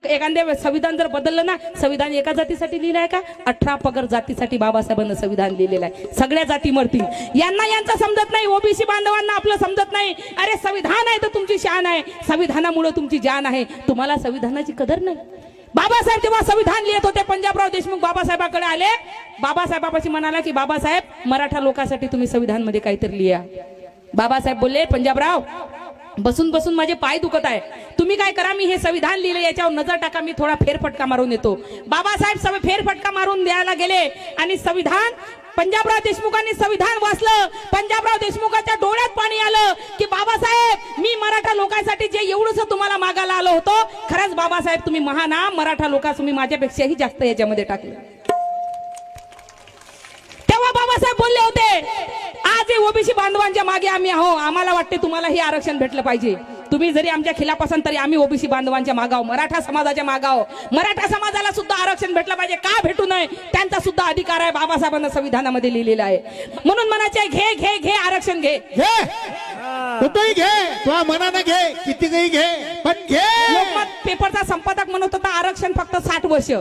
एखाद्या संविधान जर बदललं ना, संविधान एका जातीसाठी लिहिलं आहे का? 18 पगड जातीसाठी बाबासाहेबांनी संविधान लिहिलेलं आहे. सगळ्या जाती मरतील. यांना यांचं समजत नाही, ओबीसी बांधवांना आपलं समजत नाही. अरे संविधान आहे तर तुमची शान आहे, संविधानामुळे तुमची जान आहे. तुम्हाला संविधानाची कदर नाही. बाबासाहेब तेव्हा संविधान लिहित होते, पंजाबराव देशमुख बाबासाहेबांकडे आले. बाबासाहेबापाशी म्हणाला की बाबासाहेब मराठा लोकांसाठी तुम्ही संविधान मध्ये काहीतरी लिहा. बाबासाहेब बोलले पंजाबराव बसून बसून माझे पाय दुखत आहे, तुम्ही काय करा, मी हे संविधान लिहिले याच्यावर नजर टाका, मी थोडा फेरफटका मारून येतो. बाबासाहेब फेरफटका मारून द्यायला गेले आणि संविधान पंजाबराव देशमुखांनी संविधान वाचलं. पंजाबराव देशमुखाच्या डोळ्यात पाणी आलं की बाबासाहेब मी मराठा लोकांसाठी जे एवढंच तुम्हाला मागायला आलो होतो, खरंच बाबासाहेब तुम्ही महान आहात, मराठा लोकांस तुम्ही माझ्यापेक्षाही जास्त याच्यामध्ये टाकले. तेव्हा बाबासाहेब बोलले होते आज ओबीसी बांधवांच्या मागे आम्ही आहो, आम्हाला वाटते तुम्हाला हे आरक्षण भेटलं पाहिजे. तुम्ही जरी आमच्या खिलाफ असाल तरी आम्ही ओबीसी बांधवांच्या मागाव, मराठा समाजाच्या मागाव. मराठा समाजाला सुद्धा आरक्षण भेटलं पाहिजे, का भेटू नये, त्यांचा सुद्धा अधिकार आहे, बाबासाहेबांना संविधानामध्ये लिहिलेला आहे. म्हणून म्हणायचे घे घे घे आरक्षण घे घे, कुठेही घे, तुझ्या मनानं घे, किती काही घे, पण घे. लोकमत पेपरचा संपादक म्हणत होता आरक्षण फक्त 60 वर्ष.